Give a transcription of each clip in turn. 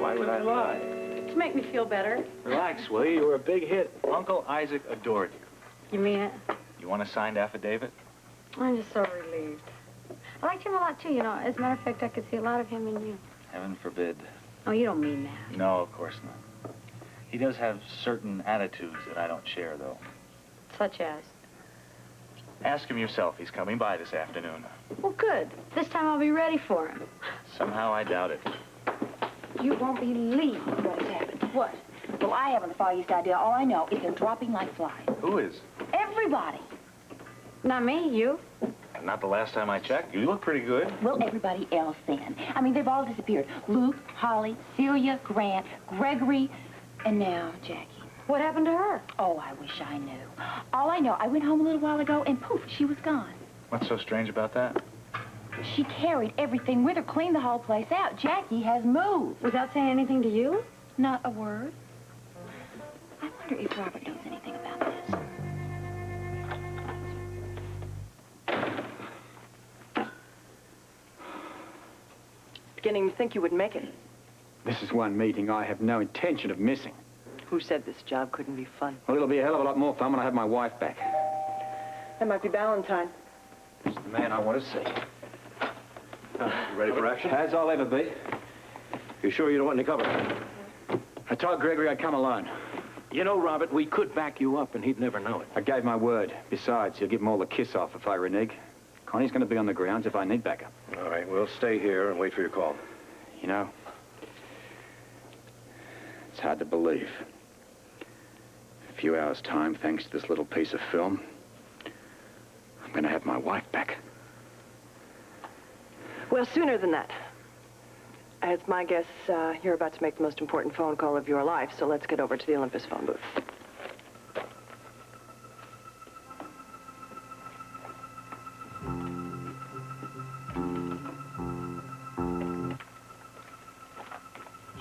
Why would I lie? To make me feel better. Relax, will you? You were a big hit. Uncle Isaac adored you. You mean it? You want a signed affidavit? I'm just so relieved. I liked him a lot, too, you know. As a matter of fact, I could see a lot of him in you. Heaven forbid. Oh, you don't mean that. No, of course not. He does have certain attitudes that I don't share, though. Such as? Ask him yourself. He's coming by this afternoon. Well, good. This time I'll be ready for him. Somehow I doubt it. You won't believe what has happened. What? Well, I haven't the foggiest idea. All I know is they're dropping like flies. Who is? Everybody. Not me, you. Not the last time I checked. You look pretty good. Well, everybody else then. I mean, they've all disappeared. Luke, Holly, Celia, Grant, Gregory, and now Jackie. What happened to her? Oh, I wish I knew. All I know, I went home a little while ago, and poof, she was gone. What's so strange about that? She carried everything with her, cleaned the whole place out. Jackie has moved. Without saying anything to you? Not a word. I wonder if Robert knows anything about this. Beginning to think you would make it. This is one meeting I have no intention of missing. Who said this job couldn't be fun? Well, it'll be a hell of a lot more fun when I have my wife back. That might be Valentine. It's the man I want to see. You ready for action? As I'll ever be. You sure you don't want any cover? I told Gregory I'd come alone. You know, Robert, we could back you up and he'd never know it. I gave my word. Besides, he'll give them all the kiss off if I renege. Connie's going to be on the grounds if I need backup. All right, we'll stay here and wait for your call. You know, it's hard to believe. A few hours' time, thanks to this little piece of film, I'm going to have my wife back. Well, sooner than that. It's my guess you're about to make the most important phone call of your life, so let's get over to the Olympus phone booth.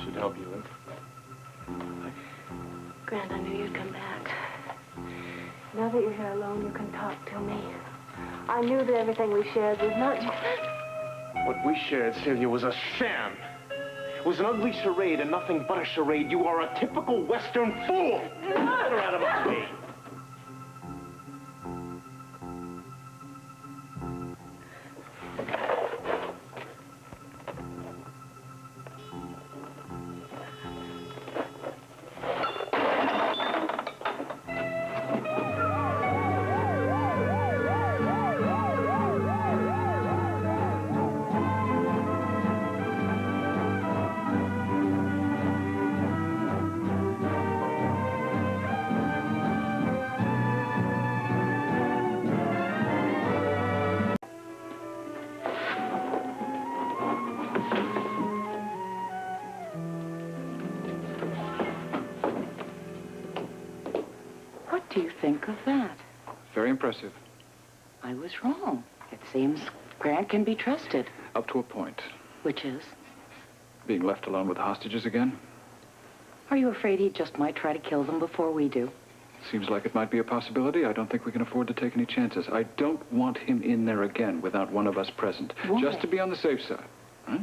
Should help you, Luke. Grant, I knew you'd come back. Now that you're here alone, you can talk to me. I knew that everything we shared was not just... What we shared, Celia, was a sham. It was an ugly charade and nothing but a charade. You are a typical Western fool. Get her out of my way. What do you think of that? Very impressive. I was wrong. It seems Grant can be trusted. Up to a point. Which is? Being left alone with the hostages again? Are you afraid he just might try to kill them before we do? Seems like it might be a possibility. I don't think we can afford to take any chances. I don't want him in there again without one of us present. Why? Just to be on the safe side. Huh?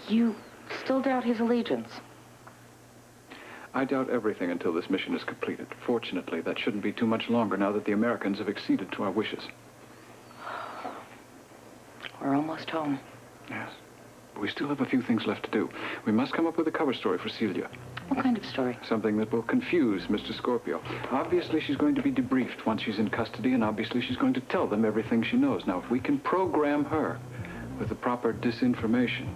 You still doubt his allegiance? I doubt everything until this mission is completed. Fortunately, that shouldn't be too much longer now that the Americans have acceded to our wishes. We're almost home. Yes. But we still have a few things left to do. We must come up with a cover story for Celia. What kind of story? Something that will confuse Mr. Scorpio. Obviously, she's going to be debriefed once she's in custody, and obviously she's going to tell them everything she knows. Now, if we can program her with the proper disinformation,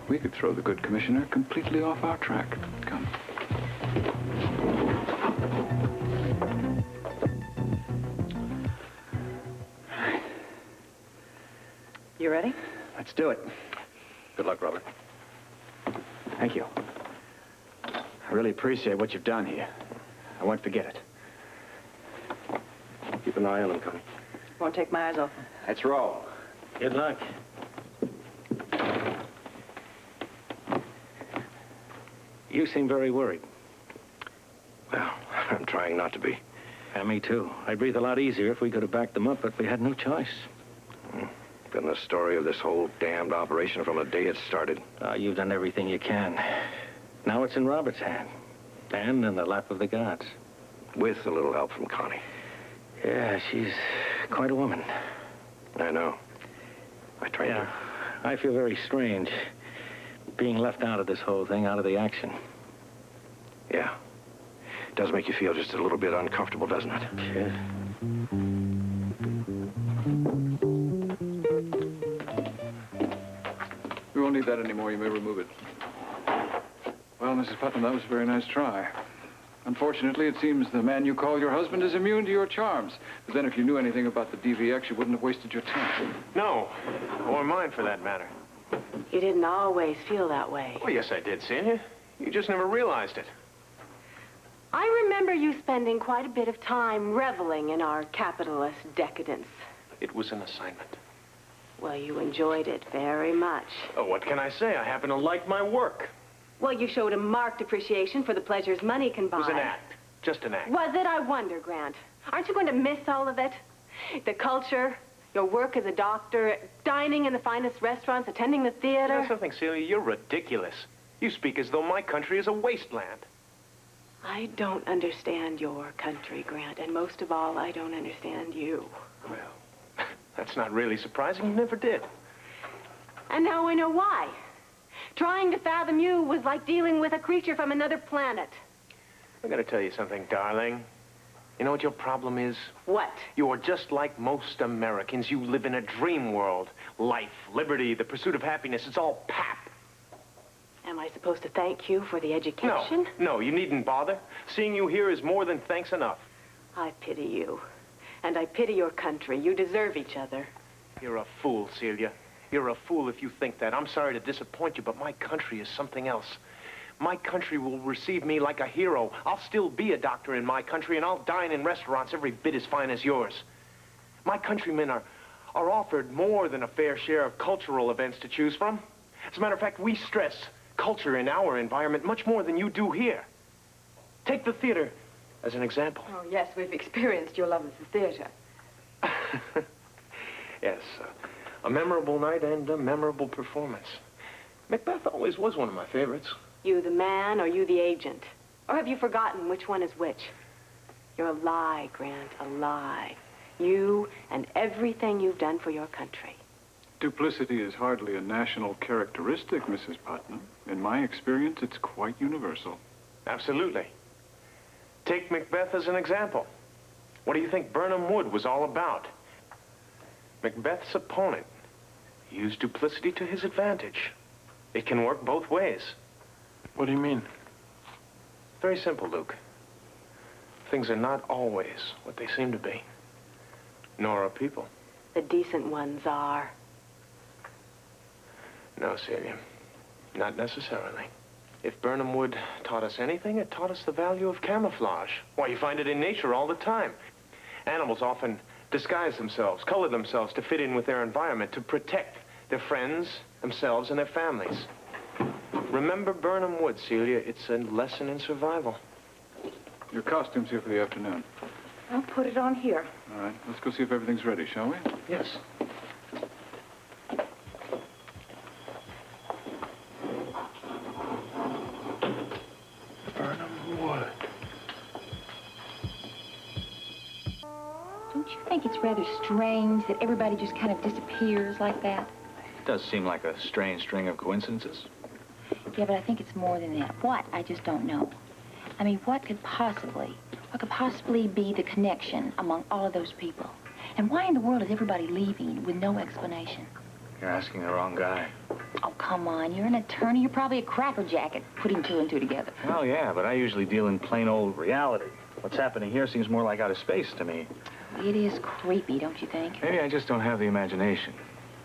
we could throw the good commissioner completely off our track. Come. You ready? Let's do it. Good luck, Robert. Thank you. I really appreciate what you've done here. I won't forget it. Keep an eye on him, Connie. Won't take my eyes off him. Let's roll. Good luck. You seem very worried. Well, I'm trying not to be. Yeah, me too. I'd breathe a lot easier if we could have backed them up, but we had no choice. Then the story of this whole damned operation from the day it started. You've done everything you can. Now it's in Robert's hand. And in the lap of the gods. With a little help from Connie. Yeah, she's quite a woman. I know. I trained her. I feel very strange. Being left out of this whole thing, out of the action. Yeah. It does make you feel just a little bit uncomfortable, doesn't it? Sure. We won't need that anymore. You may remove it. Well, Mrs. Putnam, that was a very nice try. Unfortunately, it seems the man you call your husband is immune to your charms. But then if you knew anything about the DVX, you wouldn't have wasted your time. No, or mine for that matter. You didn't always feel that way. Oh, yes, I did, Celia. You just never realized it. I remember you spending quite a bit of time reveling in our capitalist decadence. It was an assignment. Well, you enjoyed it very much. Oh, what can I say? I happen to like my work. Well, you showed a marked appreciation for the pleasures money can buy. It was an act. Just an act. Was it? I wonder, Grant. Aren't you going to miss all of it? The culture, your work as a doctor, dining in the finest restaurants, attending the theater. You know something, Celia? You're ridiculous. You speak as though my country is a wasteland. I don't understand your country, Grant, and most of all, I don't understand you. Well, that's not really surprising. You never did. And now I know why. Trying to fathom you was like dealing with a creature from another planet. I gotta tell you something, darling. You know what your problem is? What? You are just like most Americans. You live in a dream world. Life, liberty, the pursuit of happiness, it's all pap. Am I supposed to thank you for the education? No, you needn't bother. Seeing you here is more than thanks enough. I pity you. And I pity your country. You deserve each other. You're a fool, Celia. You're a fool if you think that. I'm sorry to disappoint you, but my country is something else. My country will receive me like a hero. I'll still be a doctor in my country, and I'll dine in restaurants every bit as fine as yours. My countrymen are offered more than a fair share of cultural events to choose from. As a matter of fact, we stress culture in our environment much more than you do here. Take the theater as an example. Oh, yes, we've experienced your love of the theater. Yes, a memorable night and a memorable performance. Macbeth always was one of my favorites. You the man or you the agent? Or have you forgotten which one is which? You're a lie, Grant, a lie. You and everything you've done for your country. Duplicity is hardly a national characteristic, Mrs. Putnam. In my experience, it's quite universal. Absolutely. Take Macbeth as an example. What do you think Birnam Wood was all about? Macbeth's opponent used duplicity to his advantage. It can work both ways. What do you mean? Very simple, Luke. Things are not always what they seem to be. Nor are people. The decent ones are. No, Celia. Not necessarily. If Birnam Wood taught us anything, it taught us the value of camouflage. Why, you find it in nature all the time. Animals often disguise themselves, color themselves to fit in with their environment, to protect their friends, themselves, and their families. Remember Birnam Wood, Celia. It's a lesson in survival. Your costume's here for the afternoon. I'll put it on here. All right, let's go see if everything's ready, shall we? Yes. Birnam Wood. Don't you think it's rather strange that everybody just kind of disappears like that? It does seem like a strange string of coincidences. Yeah, but I think it's more than that. What? I just don't know. I mean, what could possibly be the connection among all of those people? And why in the world is everybody leaving with no explanation? You're asking the wrong guy. Oh, come on. You're an attorney. You're probably a crackerjack at putting two and two together. Oh, yeah, but I usually deal in plain old reality. What's happening here seems more like outer space to me. It is creepy, don't you think? Maybe I just don't have the imagination.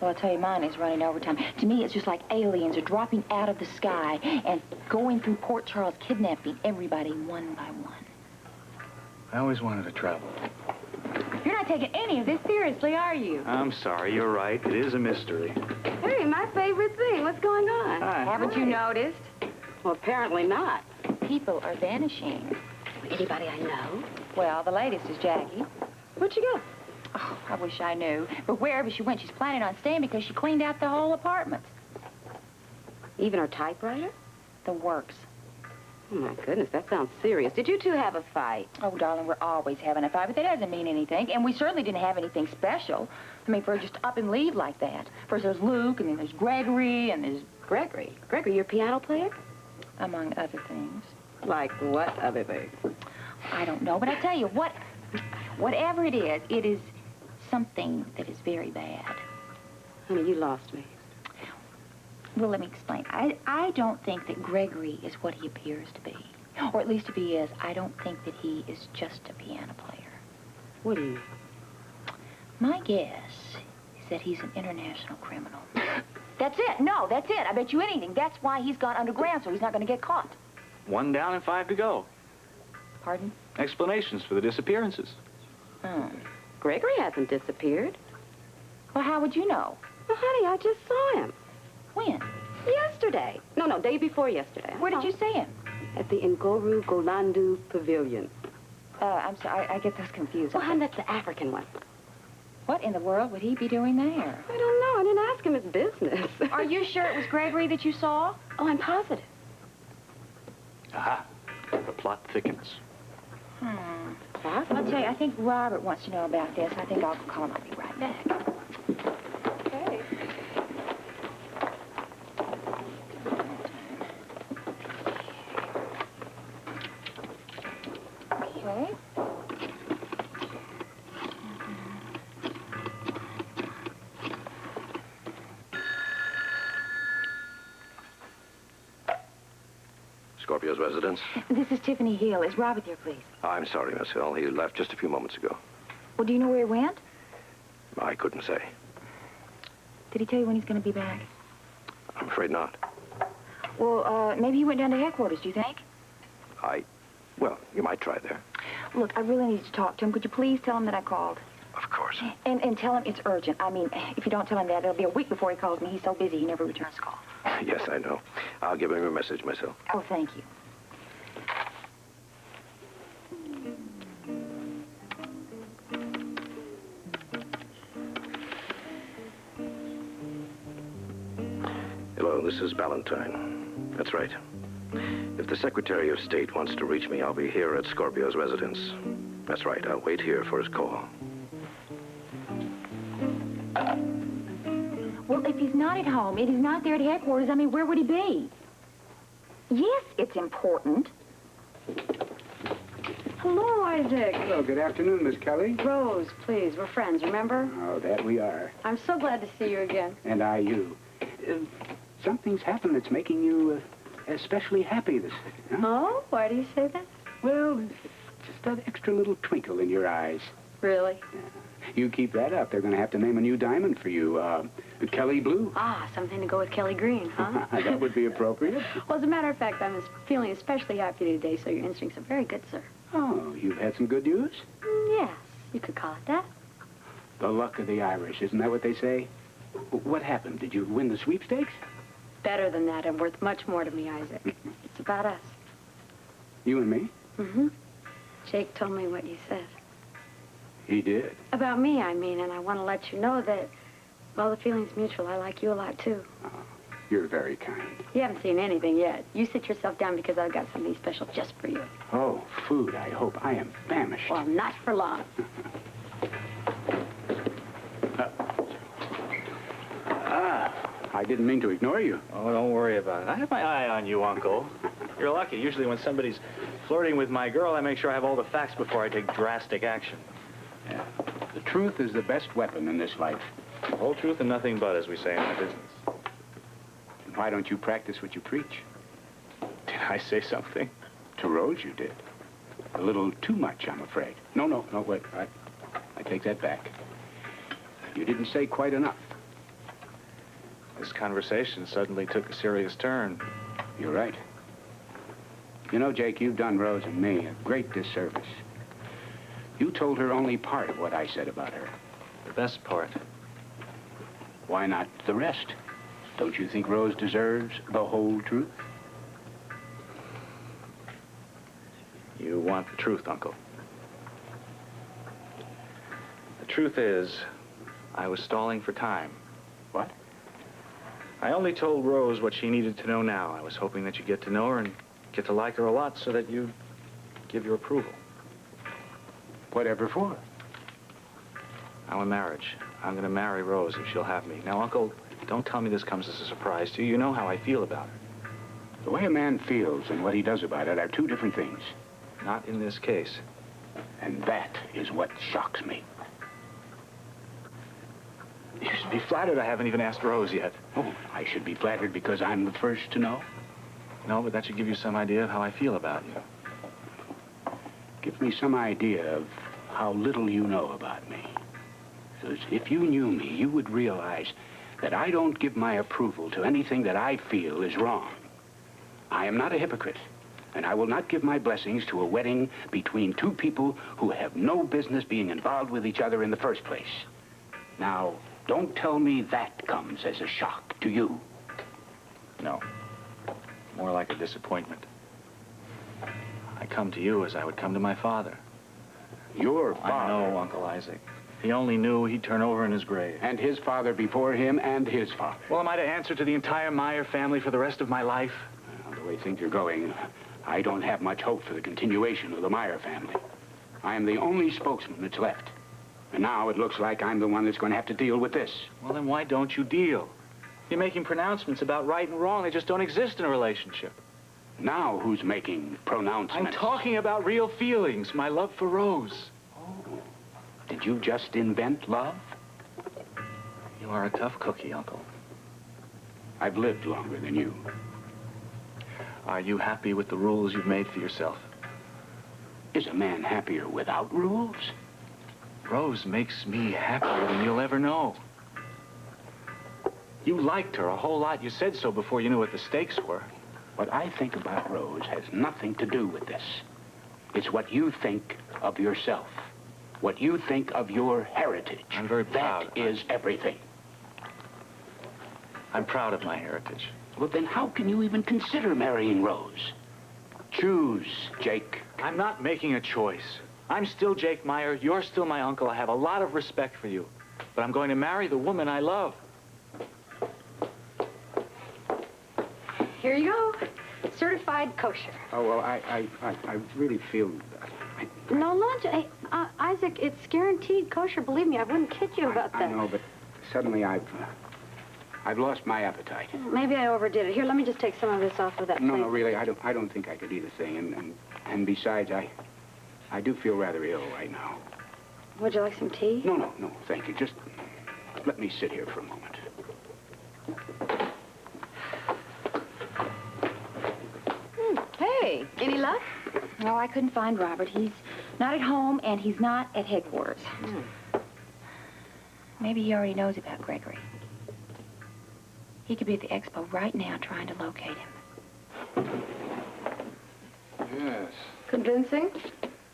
Well, I'll tell you, mine is running overtime. To me, it's just like aliens are dropping out of the sky and going through Port Charles, kidnapping everybody one by one. I always wanted to travel. You're not taking any of this seriously, are you? I'm sorry, you're right. It is a mystery. Hey, my favorite thing. What's going on? Hi. Haven't you noticed? Well, apparently not. People are vanishing. Anybody I know? Well, the latest is Jackie. Where'd she go? Oh, I wish I knew. But wherever she went, she's planning on staying because she cleaned out the whole apartment. Even her typewriter? The works. Oh, my goodness, that sounds serious. Did you two have a fight? Oh, darling, we're always having a fight, but that doesn't mean anything. And we certainly didn't have anything special. I mean, for her just up and leave like that. First there's Luke, and then there's Gregory, and there's... Gregory? Gregory, your piano player? Among other things. Like what other things? I don't know, but I tell you, whatever it is something that is very bad. Honey, you lost me. Well, let me explain. I don't think that Gregory is what he appears to be. Or at least if he is, I don't think that he is just a piano player. What do you mean? My guess is that he's an international criminal. That's it. No, that's it. I bet you anything. That's why he's gone underground, so he's not going to get caught. 1 down and 5 to go. Pardon? Explanations for the disappearances. Oh. Gregory hasn't disappeared. Well, how would you know? Well, honey, I just saw him. When? Yesterday. No, day before yesterday. Where did you see him? At the Ngoru Golandu Pavilion. I'm sorry, I get those confused. Well, honey, that's the African one. What in the world would he be doing there? I don't know. I didn't ask him his business. Are you sure it was Gregory that you saw? Oh, I'm positive. Aha. The plot thickens. Positive? I'll tell you, I think Robert wants to know about this. I think I'll call him. I'll be right back. Okay. Okay. Scorpio's residence? This is Tiffany Hill. Is Robert there, please? I'm sorry, Miss Hill. He left just a few moments ago. Well, do you know where he went? I couldn't say. Did he tell you when he's going to be back? I'm afraid not. Well, maybe he went down to headquarters, do you think? Well, you might try there. Look, I really need to talk to him. Could you please tell him that I called? Of course. And tell him it's urgent. I mean, if you don't tell him that, it'll be a week before he calls me. He's so busy, he never returns calls. Yes, I know. I'll give him your message, Miss Hill. Oh, thank you. Hello, this is Ballantyne. That's right. If the Secretary of State wants to reach me, I'll be here at Scorpio's residence. That's right. I'll wait here for his call. Well, if he's not at home, if he's not there at headquarters, I mean, where would he be? Yes, it's important. Hello, Isaac. Hello, good afternoon, Miss Kelly. Rose, please. We're friends, remember? Oh, that we are. I'm so glad to see you again. And I you. Something's happened that's making you especially happy this... Huh? Oh, why do you say that? Well, just that extra little twinkle in your eyes. Really? You keep that up, they're going to have to name a new diamond for you. Kelly Blue. Ah, something to go with Kelly Green, huh? That would be appropriate. Well, as a matter of fact, I'm feeling especially happy today, so your instincts are very good, sir. Oh, you've had some good news? Yes, you could call it that. The luck of the Irish, isn't that what they say? What happened? Did you win the sweepstakes? Better than that and worth much more to me, Isaac. It's about us. You and me? Mm-hmm. Jake told me what you said. He did. About me, I mean, and I want to let you know that, well, the feeling's mutual. I like you a lot, too. Oh, you're very kind. You haven't seen anything yet. You sit yourself down because I've got something special just for you. Oh, food, I hope. I am famished. Well, not for long. I didn't mean to ignore you. Oh, don't worry about it. I have my eye on you, Uncle. You're lucky. Usually when somebody's flirting with my girl, I make sure I have all the facts before I take drastic action. Yeah. The truth is the best weapon in this life. The whole truth and nothing but, as we say in my business. Why don't you practice what you preach? Did I say something? To Rose, you did. A little too much, I'm afraid. No, wait. I take that back. You didn't say quite enough. This conversation suddenly took a serious turn. You're right. You know, Jake, you've done Rose and me a great disservice. You told her only part of what I said about her. The best part. Why not the rest? Don't you think Rose deserves the whole truth? You want the truth, Uncle. The truth is, I was stalling for time. What? I only told Rose what she needed to know now. I was hoping that you'd get to know her and get to like her a lot so that you'd give your approval. Whatever for? Our marriage. I'm going to marry Rose if she'll have me. Now, Uncle, don't tell me this comes as a surprise to you. You know how I feel about her. The way a man feels and what he does about it are two different things. Not in this case. And that is what shocks me. You should be flattered I haven't even asked Rose yet. Oh, I should be flattered because I'm the first to know? No, but that should give you some idea of how I feel about you. Give me some idea of how little you know about me. Because if you knew me, you would realize that I don't give my approval to anything that I feel is wrong. I am not a hypocrite, and I will not give my blessings to a wedding between two people who have no business being involved with each other in the first place. Now, don't tell me that comes as a shock to you. No. More like a disappointment. I come to you as I would come to my father. Your father? I know, Uncle Isaac. If he only knew, he'd turn over in his grave. And his father before him and his father. Well, am I to answer to the entire Meyer family for the rest of my life? Well, the way things are going, I don't have much hope for the continuation of the Meyer family. I am the only spokesman that's left. And now it looks like I'm the one that's going to have to deal with this. Well, then why don't you deal? You're making pronouncements about right and wrong. They just don't exist in a relationship. Now who's making pronouncements? I'm talking about real feelings, my love for Rose. Oh. Did you just invent love? You are a tough cookie, Uncle. I've lived longer than you. Are you happy with the rules you've made for yourself? Is a man happier without rules? Rose makes me happier than you'll ever know. You liked her a whole lot. You said so before you knew what the stakes were. What I think about Rose has nothing to do with this. It's what you think of yourself. What you think of your heritage. I'm very proud. That is everything. I'm proud of my heritage. Well, then how can you even consider marrying Rose? Choose, Jake. I'm not making a choice. I'm still Jake Meyer. You're still my uncle. I have a lot of respect for you. But I'm going to marry the woman I love. Here you go. Certified kosher. Oh, well, I really feel... No lunch. Hey, Isaac, it's guaranteed kosher. Believe me, I wouldn't kid you about that. I know, but suddenly I've lost my appetite. Maybe I overdid it. Here, let me just take some of this off of that No, plate. no, really, I don't think I could eat a thing. And besides, I do feel rather ill right now. Would you like some tea? No, thank you. Just let me sit here for a moment. Hey, any luck? No, I couldn't find Robert. He's not at home, and he's not at headquarters. Maybe he already knows about Gregory. He could be at the expo right now trying to locate him. Yes. Convincing?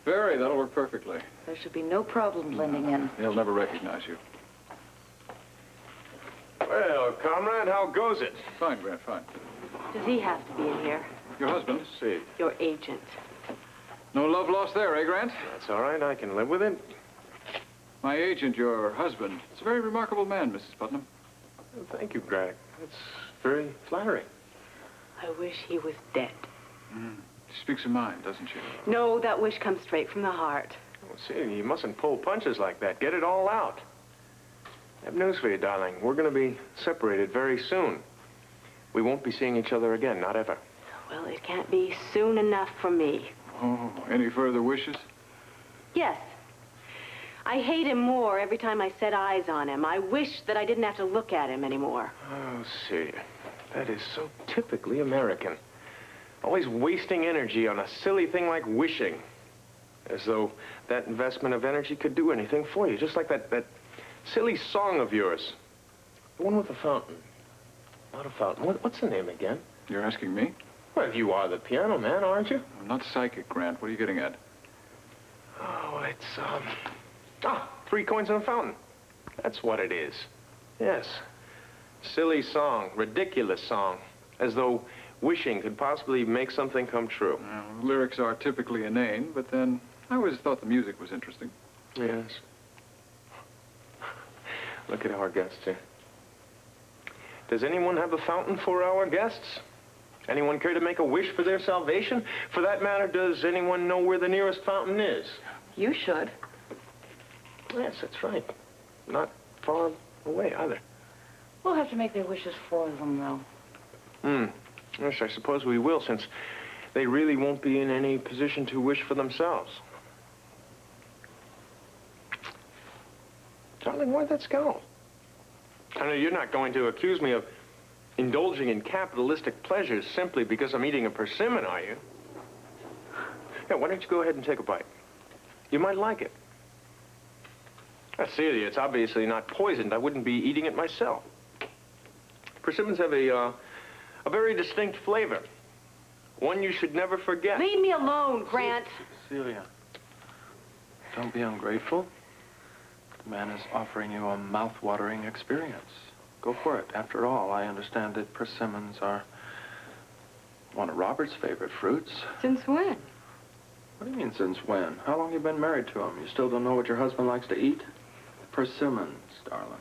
Very. That'll work perfectly. There should be no problem blending in. They'll never recognize you. Well, comrade, how goes it? Fine, Grant, fine. Does he have to be in here? Your husband? See. Your agent. No love lost there, eh, Grant? That's all right. I can live with it. My agent, your husband, is a very remarkable man, Mrs. Putnam. Thank you, Greg. That's very flattering. I wish he was dead. She speaks her mind, doesn't she? No, that wish comes straight from the heart. Well, see, you mustn't pull punches like that. Get it all out. I have news for you, darling. We're going to be separated very soon. We won't be seeing each other again, not ever. Well, it can't be soon enough for me. Oh, any further wishes? Yes. I hate him more every time I set eyes on him. I wish that I didn't have to look at him anymore. Oh, see, that is so typically American. Always wasting energy on a silly thing like wishing. As though that investment of energy could do anything for you. Just like that silly song of yours. The one with the fountain. Not a fountain. What's the name again? You're asking me? Well, you are the piano man, aren't you? I'm not psychic, Grant. What are you getting at? Oh, it's, 3 coins in a fountain. That's what it is. Yes. Silly song. Ridiculous song. As though wishing could possibly make something come true. Well, the lyrics are typically inane, but then I always thought the music was interesting. Yes. Look at our guests here. Does anyone have a fountain for our guests? Anyone care to make a wish for their salvation? For that matter, does anyone know where the nearest fountain is? You should. Yes, that's right. Not far away, either. We'll have to make their wishes for them, though. Yes, I suppose we will, since they really won't be in any position to wish for themselves. Darling, why'd that scowl? I know you're not going to accuse me of indulging in capitalistic pleasures simply because I'm eating a persimmon, are you? Yeah, why don't you go ahead and take a bite? You might like it. Celia, it's obviously not poisoned. I wouldn't be eating it myself. Persimmons have a very distinct flavor. One you should never forget. Leave me alone, Grant. Celia, don't be ungrateful. The man is offering you a mouth-watering experience. Go for it. After all, I understand that persimmons are one of Robert's favorite fruits. Since when? What do you mean, since when? How long have you been married to him? You still don't know what your husband likes to eat? Persimmons, darling.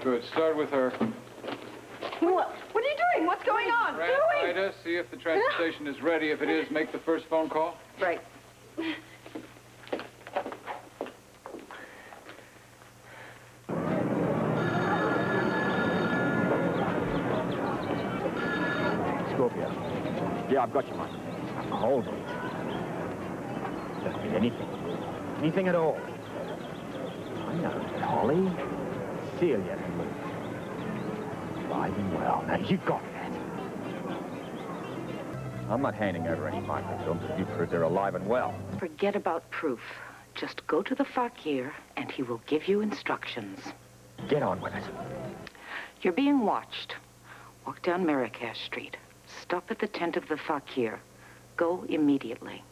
Good. Start with her. What are you doing? What's going on? Grant, Ida, see if the transfer station is ready. If it is, make the first phone call. Right. Scorpio. Yeah, I've got your money. Hold it. Just need anything. Anything at all. I know Holly, Celia and Luke. Alive and well. Now, you got that. I'm not handing over any microfilms if you prove they're alive and well. Forget about proof. Just go to the fakir, and he will give you instructions. Get on with it. You're being watched. Walk down Marrakesh Street. Stop at the tent of the fakir. Go immediately.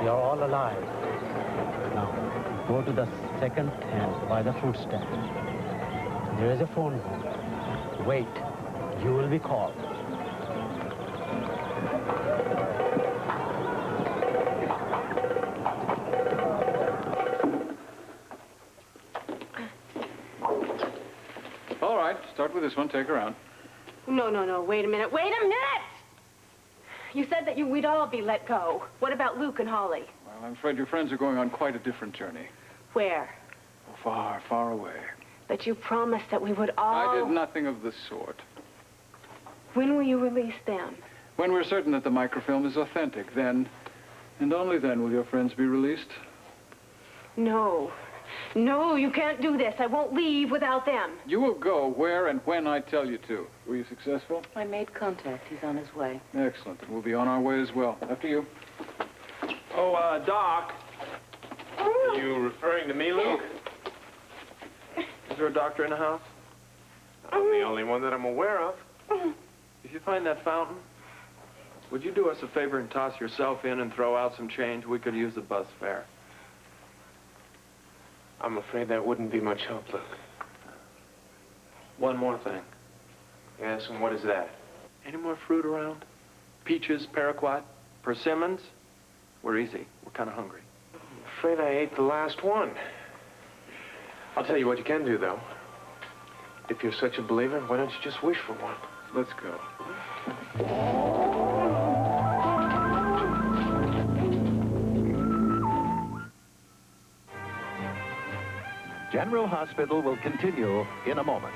You're all alive. Now, go to the second tent by the fruit stand. There is a phone booth. Wait. You will be called. All right, start with this one. Take her out. No. Wait a minute. Wait a minute! You said that we'd all be let go. What about Luke and Holly? Well, I'm afraid your friends are going on quite a different journey. Where? Far, far away. But you promised that we would all... I did nothing of the sort. When will you release them? When we're certain that the microfilm is authentic, then, and only then, will your friends be released? No. No, you can't do this. I won't leave without them. You will go where and when I tell you to. Were you successful? I made contact. He's on his way. Excellent. And we'll be on our way as well. After you. Oh, Doc. Are you referring to me, Luke? Is there a doctor in the house? I'm the only one that I'm aware of. If you find that fountain, would you do us a favor and toss yourself in and throw out some change? We could use the bus fare. I'm afraid that wouldn't be much help, Luke. One more thing. Yes, and what is that? Any more fruit around? Peaches, paraquat, persimmons? We're easy. We're kind of hungry. I'm afraid I ate the last one. I'll tell you what you can do, though. If you're such a believer, why don't you just wish for one? Let's go. General Hospital will continue in a moment.